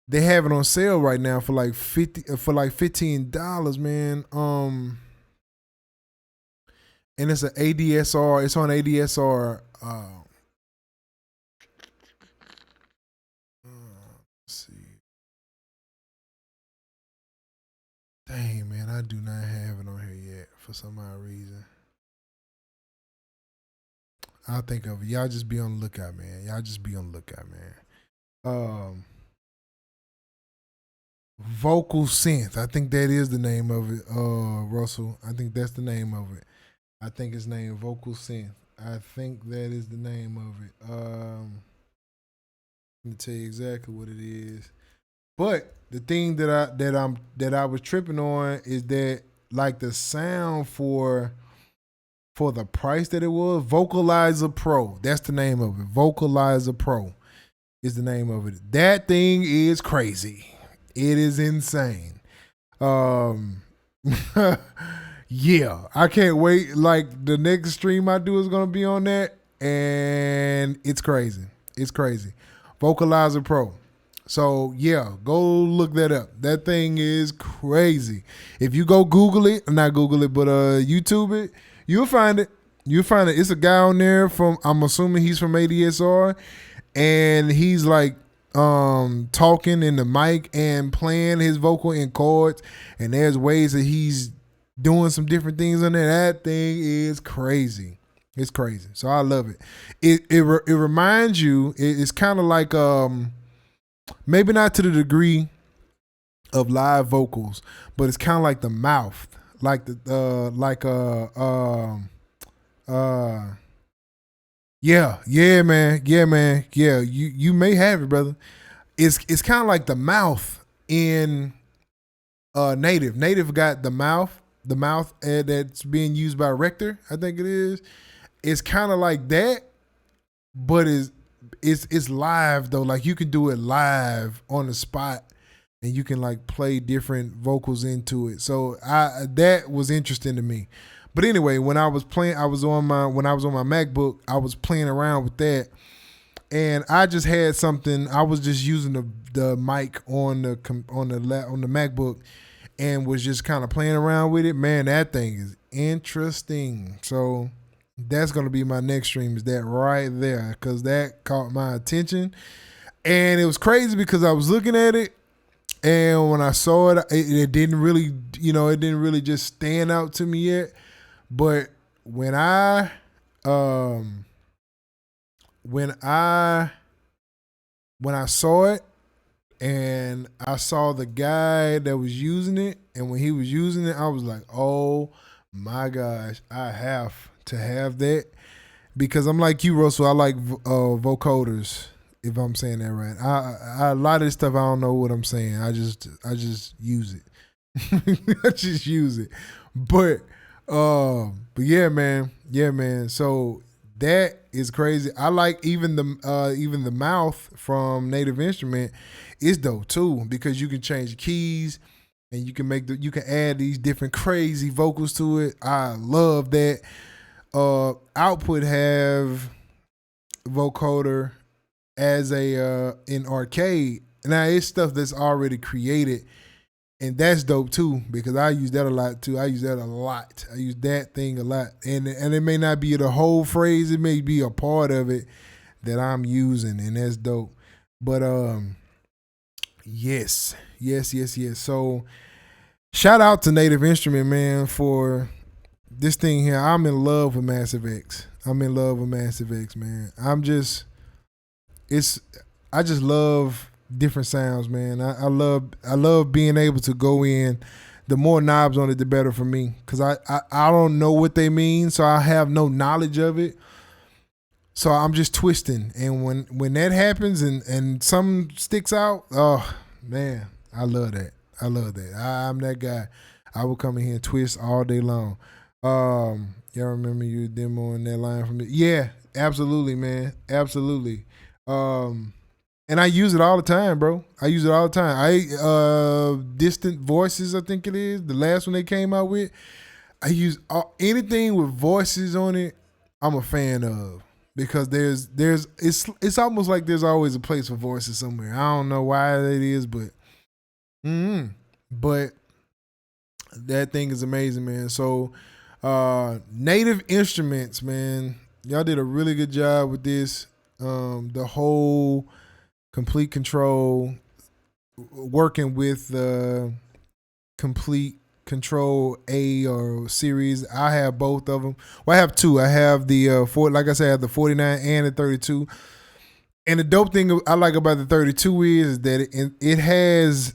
they have it on sale right now for like $15, man. And it's an ADSR. It's on ADSR. Let's see. Dang, man, I do not have it on here yet for some odd reason. I'll think of it. Y'all just be on the lookout, man. Vocal synth. I think that is the name of it, Russell. I think that's the name of it. I think it's named Vocal Synth. I think that is the name of it. Let me tell you exactly what it is. But the thing that I was tripping on is that like the sound for the price that it was, Vocalizer Pro. That's the name of it. Vocalizer Pro is the name of it. That thing is crazy. It is insane. Yeah, I can't wait. Like the next stream I do is gonna be on that, and it's crazy. It's crazy. Vocalizer Pro. So yeah, go look that up. That thing is crazy. If you go Google it, not Google it, but YouTube it, you'll find it. You'll find it. It's a guy on there from, I'm assuming he's from ADSR, and he's like talking in the mic and playing his vocal in chords, and there's ways that he's doing some different things on there. That thing is crazy. It's crazy. So I love it. It reminds you. It's kind of like maybe not to the degree of live vocals, but it's kind of like the mouth, like yeah, man, yeah. You may have it, brother. It's kind of like the mouth in Native. Native got the mouth that's being used by Rector, I think it is. It's kind of like that, but it's live though. Like you can do it live on the spot, and you can like play different vocals into it. So that was interesting to me. But anyway, when I was on my MacBook, I was playing around with that, and I just had something. I was just using the mic on the MacBook, and was just kind of playing around with it. Man, that thing is interesting. So that's gonna be my next stream. Is that right there? Because that caught my attention, and it was crazy because I was looking at it. And when I saw it, it didn't really, it didn't really just stand out to me yet. But when I saw it, and I saw the guy that was using it, and when he was using it, I was like, oh my gosh, I have to have that, because I'm like you, Russell. I like vocoders. If I'm saying that right, I a lot of this stuff I don't know what I'm saying. I just use it. I just use it. But yeah, man. So that is crazy. I like even the mouth from Native Instrument is dope too, because you can change the keys and you can you can add these different crazy vocals to it. I love that. Output have vocoder as a in arcade. Now it's stuff that's already created, and that's dope too, because I use that a lot too. I use that thing a lot, and it may not be the whole phrase. It may be a part of it that I'm using, and that's dope. But yes. So shout out to Native Instrument, man, for this thing here. I'm in love with Massive X. Man. I just love different sounds, man. I love being able to go in. The more knobs on it, the better for me, because I don't know what they mean, so I have no knowledge of it. So I'm just twisting, and when that happens and some sticks out, oh man, I love that. I'm that guy. I will come in here and twist all day long. Y'all remember you demoing that line from me? Yeah, absolutely, man, absolutely. And I use it all the time, bro. Distant Voices, I think it is, the last one they came out with. I use anything with voices on it. I'm a fan of, because it's almost like there's always a place for voices somewhere. I don't know why that is, but that thing is amazing, man. So Native Instruments, man, y'all did a really good job with this. The whole Complete Control, working with Complete Control A or series. I have both of them. Well, I have two. I have the like I said, I have the 49 and the 32. And the dope thing I like about the 32 is that it has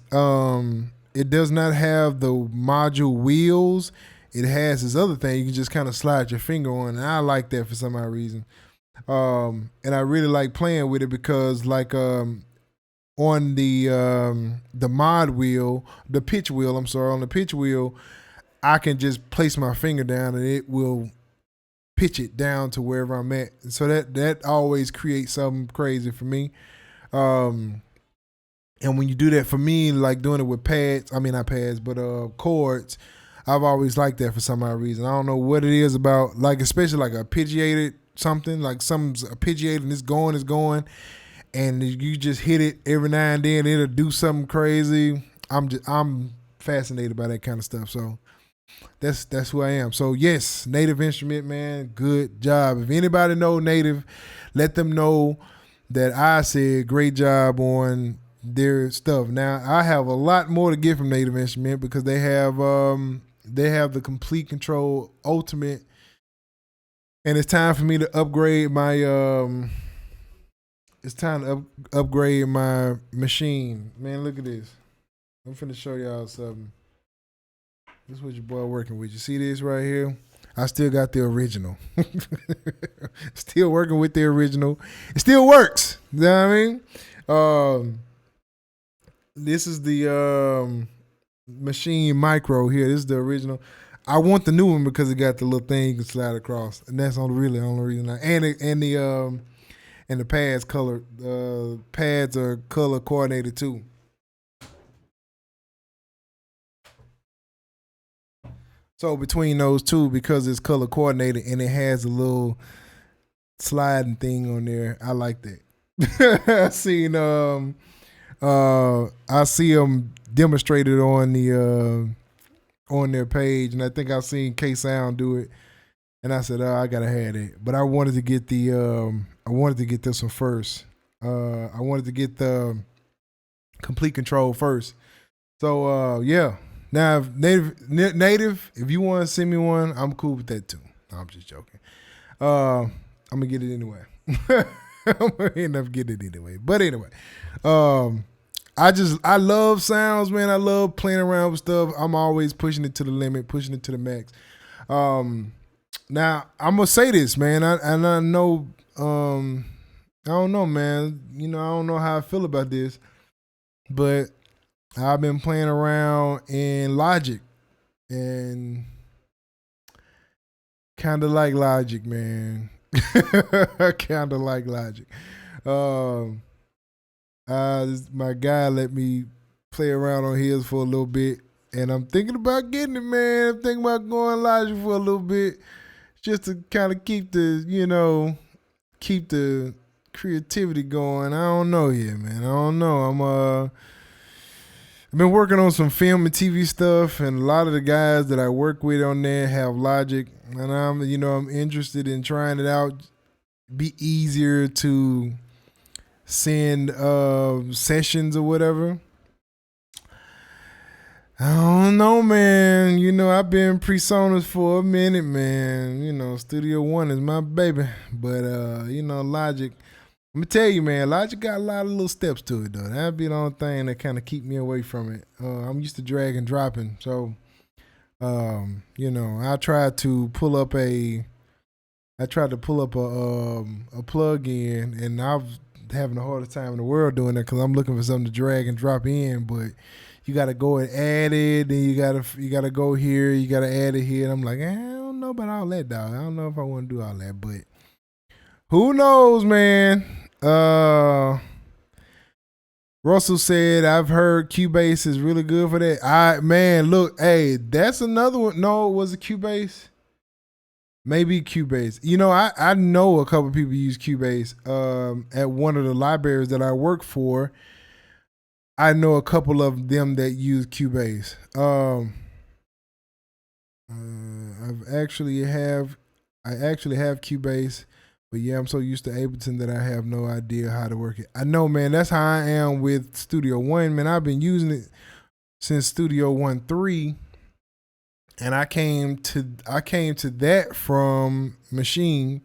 it does not have the module wheels. It has this other thing you can just kind of slide your finger on, and I like that for some odd reason. And I really like playing with it, because like on the mod wheel, the pitch wheel, on the pitch wheel, I can just place my finger down and it will pitch it down to wherever I'm at. So that always creates something crazy for me. And when you do that, for me, like doing it with chords, I've always liked that for some odd reason. I don't know what it is about, like especially like arpeggiated something, like something's arpeggiated and it's going, and you just hit it every now and then, it'll do something crazy. I'm fascinated by that kind of stuff. So that's who I am. So yes, Native Instrument, man, good job. If anybody know Native, let them know that I said great job on their stuff. Now I have a lot more to get from Native Instrument, because they have the Complete Control Ultimate And it's time for me to upgrade my it's time to upgrade my machine. Man, look at this. I'm finna show y'all something. This is what your boy working with. You see this right here? I still got the original. Still working with the original. It still works. You know what I mean? This is the machine micro here. This is the original. I want the new one because it got the little thing you can slide across, and that's really the only reason. And the pads color. Pads are color coordinated too. So between those two, because it's color coordinated and it has a little sliding thing on there, I like that. I see them demonstrated on on their page, and I think I've seen K Sound do it, and I said, "Oh, I gotta have it." But I wanted to get this one first. I wanted to get the Complete Control first. So yeah. Now, if native, if you want to send me one, I'm cool with that too. No, I'm just joking. I'm gonna get it anyway. I'm gonna end up getting it anyway. But anyway, I love sounds, man. I love playing around with stuff. I'm always pushing it to the limit, pushing it to the max. Now I'm gonna say this, man. I know, I don't know, man. You know, I don't know how I feel about this, but I've been playing around in Logic and kind of like Logic, man. Kind of like Logic. My guy let me play around on his for a little bit, and I'm thinking about getting it, man. I'm thinking about going Logic for a little bit, just to kind of keep the creativity going. I don't know yet, man. I don't know. I've been working on some film and TV stuff, and a lot of the guys that I work with on there have Logic, and I'm interested in trying it out. Be easier to send sessions or whatever. I don't know, man. I've been PreSonus for a minute, man. Studio One is my baby, but Logic. Let me tell you, man, Logic got a lot of little steps to it, though. That'd be the only thing that kind of keep me away from it. I'm used to drag and dropping, so I tried to pull up a plug-in, and I was having the hardest time in the world doing that because I'm looking for something to drag and drop in, but you got to go and add it, and you gotta go here, you gotta add it here, and I'm like, I don't know about all that, dog. I don't know if I want to do all that, but who knows, man. Russell said, I've heard Cubase is really good for that. Look, hey, that's another one. No, was it Cubase? Maybe Cubase. I know a couple people use Cubase. At one of the libraries that I work for, I know a couple of them that use Cubase. I actually have Cubase. But yeah, I'm so used to Ableton that I have no idea how to work it. I know, man, that's how I am with Studio One. Man, I've been using it since Studio One 3. And I came to that from Machine.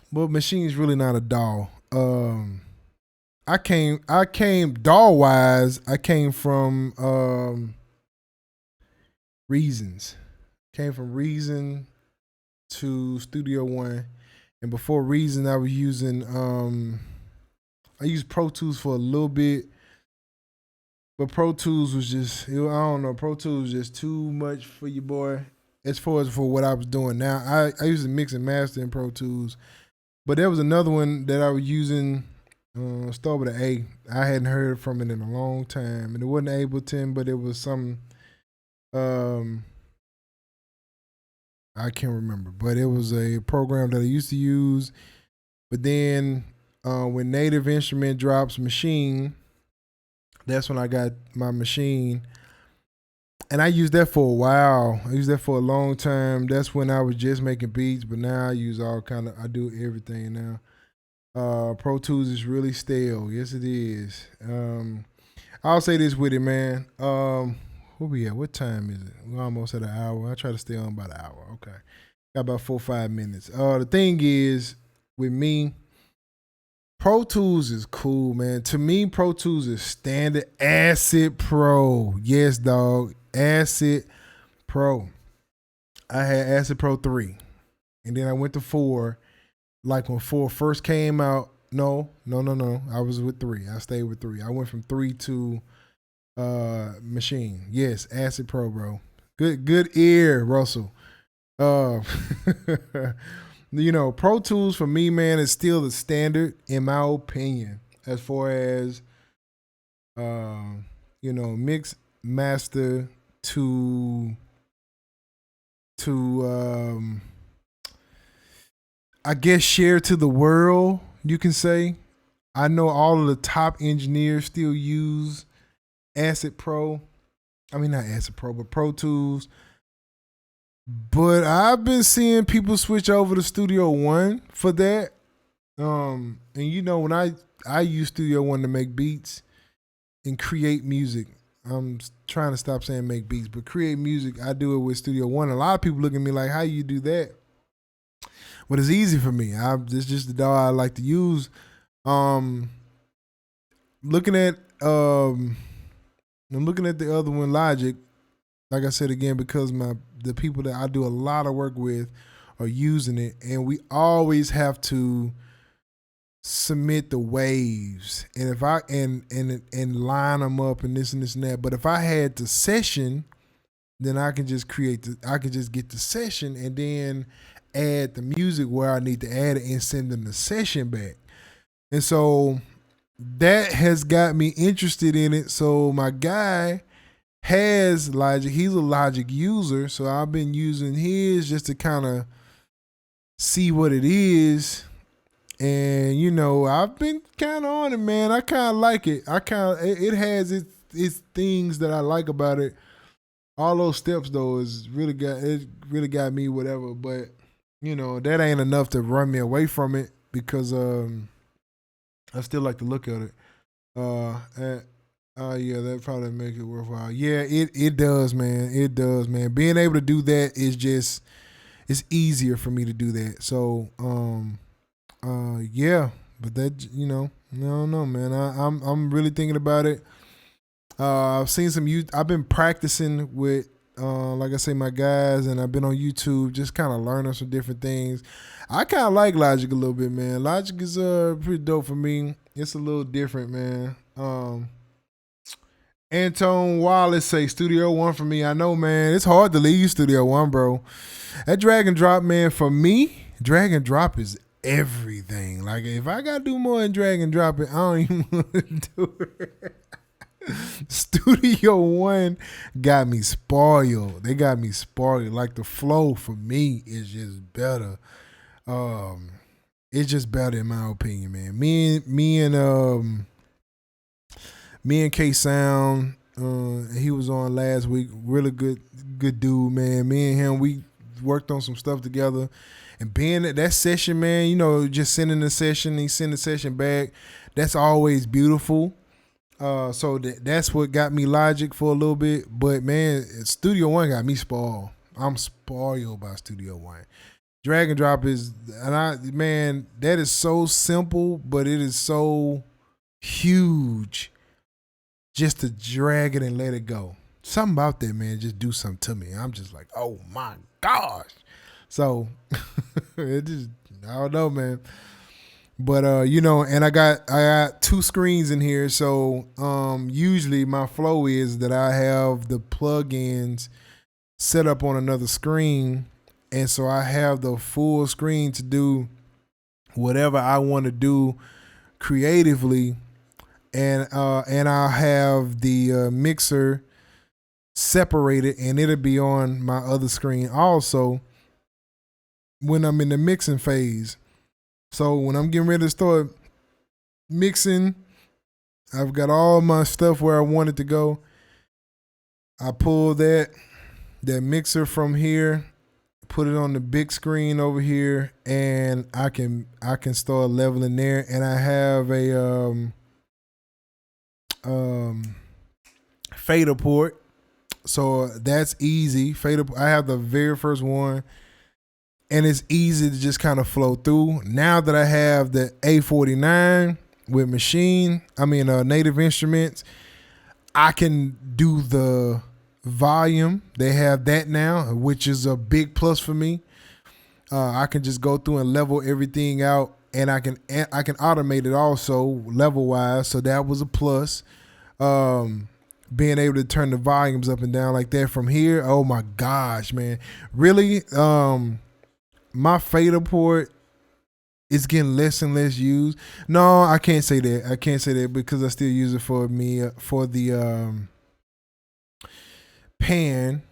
But Machine's really not a DAW. I came DAW wise, I came from Reasons. Came from Reason to Studio One. And before Reason, I was using I used Pro Tools for a little bit, but Pro Tools was just, I don't know, Pro Tools was just too much for you, boy, as far as for what I was doing. Now I used to mix and master in Pro Tools, but there was another one that I was using, start with an A. I hadn't heard from it in a long time, and it wasn't Ableton, but it was some I can't remember, but it was a program that I used to use. But then when Native Instrument drops Machine, that's when I got my Machine. And I used that for a while. I used that for a long time. That's when I was just making beats, but now I use I do everything now. Pro Tools is really stale. Yes, it is. I'll say this with it, man. Where we at? What time is it? We're almost at an hour. I try to stay on about an hour. Okay. Got about 4 or 5 minutes. The thing is, with me, Pro Tools is cool, man. To me, Pro Tools is standard. Acid Pro. Yes, dog. Acid Pro. I had Acid Pro 3. And then I went to 4. Like when 4 first came out. No. I was with 3. I stayed with 3. I went from 3 to Machine. Yes, Acid Pro, bro. Good ear, Russell. Pro Tools for me, man, is still the standard in my opinion, as far as mix master to I guess share to the world, you can say. I know all of the top engineers still use Acid Pro. I mean, not Acid Pro, but Pro Tools. But I've been seeing people switch over to Studio One for that. And when I use Studio One to make beats and create music. I'm trying to stop saying make beats, but create music, I do it with Studio One. A lot of people look at me like, how you do that? But it's easy for me. It's just the DAW I like to use. I'm looking at the other one, Logic. Like I said again, because the people that I do a lot of work with are using it, and we always have to submit the waves, and if I and line them up and this and that. But if I had the session, then I can just get the session and then add the music where I need to add it and send them the session back. And so that has got me interested in it. So my guy has Logic. He's a Logic user, so I've been using his just to kind of see what it is. And I've been kind of on it, man. I kind of like it. It has its things that I like about it. All those steps though really got me whatever. But that ain't enough to run me away from it, because I still like to look at it. Yeah, that probably make it worthwhile. Yeah, it does, man. It does, man. Being able to do that is it's easier for me to do that. So, yeah, but that, I don't know, man. I'm really thinking about it. I've seen I've been practicing with, like I say, my guys, and I've been on YouTube just kind of learning some different things. I kind of like Logic a little bit, man. Logic is pretty dope for me. It's a little different, man. Antone Wallace say Studio One for me. I know, man. It's hard to leave Studio One, bro. That drag and drop, man, for me, drag and drop is everything. Like, if I got to do more than drag and drop it, I don't even want to do it. Studio One got me spoiled. They got me spoiled. Like, the flow for me is just better. It's just better in my opinion, man. Me and K Sound, he was on last week. Really good dude, man. Me and him, we worked on some stuff together. And being at that session, man, just sending the session, he send the session back. That's always beautiful. So that's what got me Logic for a little bit. But man, Studio One got me spoiled. I'm spoiled by Studio One. Drag and drop that is so simple, but it is so huge. Just to drag it and let it go. Something about that, man, just do something to me. I'm just like, oh my gosh. So I don't know, man. But and I got 2 screens in here. So usually my flow is that I have the plugins set up on another screen. And so I have the full screen to do whatever I want to do creatively. And I'll have the mixer separated, and it'll be on my other screen also when I'm in the mixing phase. So when I'm getting ready to start mixing, I've got all my stuff where I want it to go. I pull that mixer from here, put it on the big screen over here, and I can start leveling there. And I have a fader port, so that's easy. I have the very first one. and it's easy to just kind of flow through. Now that I have the A49 with Native Instruments, I can do the volume. They have that now, which is a big plus for me. I can just go through and level everything out, and I can automate it also level wise. So that was a plus. Being able to turn the volumes up and down like that from here. Oh my gosh, man! Really, my fader port is getting less and less used. No, I can't say that. I can't say that because I still use it for the pan.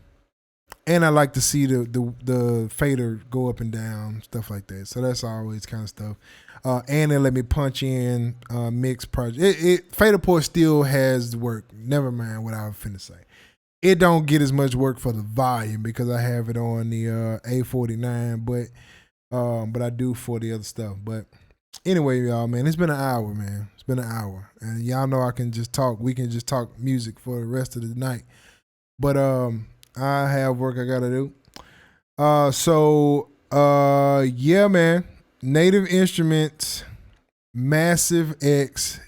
And I like to see the fader go up and down, stuff like that. So that's always kind of stuff. And they let me punch in mix project. Fader port still has work. Never mind what I was finna say. It don't get as much work for the volume because I have it on the A49, but I do for the other stuff. But anyway, y'all, man, it's been an hour, man. It's been an hour, and y'all know I can just talk. We can just talk music for the rest of the night. But I have work I gotta do. Yeah, man. Native Instruments Massive X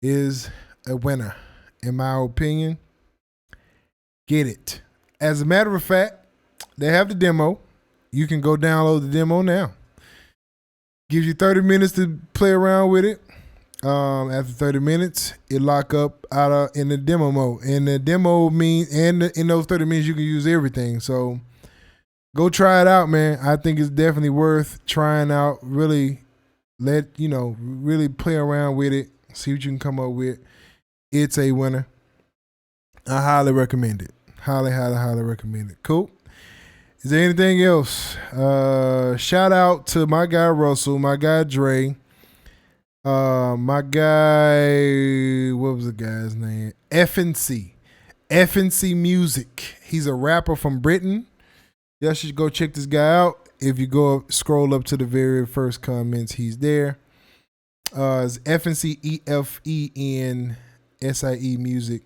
is a winner, in my opinion. Get it. As a matter of fact, they have the demo. You can go download the demo now. Gives you 30 minutes to play around with it. After 30 minutes, it lock up in the demo mode. And the demo means, and in those 30 minutes, you can use everything. So go try it out, man. I think it's definitely worth trying out. Really really play around with it. See what you can come up with. It's a winner. I highly recommend it. Highly, highly, highly recommend it. Cool. Is there anything else? Shout out to my guy Russell, my guy Dre. My guy, what was the guy's name? FNC Music. He's a rapper from Britain. Y'all should go check this guy out. If you go scroll up to the very first comments, he's there. It's FNC EFENSIE Music.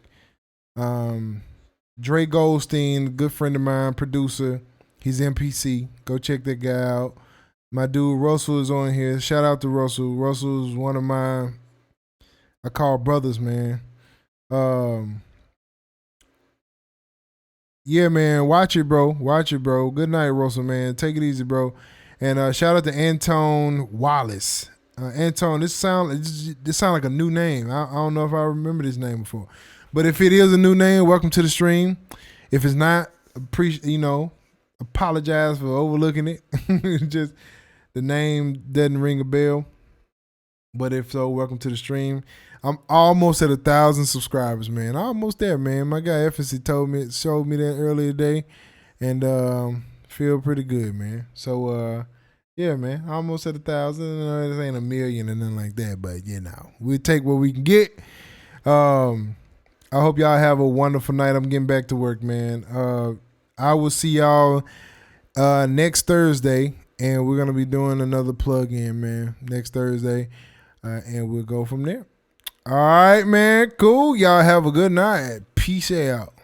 Dre Goldstein, good friend of mine, producer. He's MPC. Go check that guy out. My dude Russell is on here. Shout out to Russell. Russell's one of my, I call brothers, man. Yeah, man. Watch it, bro. Watch it, bro. Good night, Russell, man. Take it easy, bro. And shout out to Antone Wallace. Antone, this sound like a new name. I don't know if I remember this name before. But if it is a new name, welcome to the stream. If it's not, apologize for overlooking it. Just the name doesn't ring a bell. But if so, welcome to the stream. I'm almost at 1,000 subscribers, man. Almost there, man. My guy FNC showed me that earlier today, and feel pretty good, man. So yeah, man, almost at 1,000. This ain't a million or nothing like that, but we'll take what we can get. I hope y'all have a wonderful night. I'm getting back to work, man. I will see y'all next Thursday, and we're gonna be doing another plug-in, man, next Thursday, and we'll go from there. All right, man. Cool. Y'all have a good night. Peace out.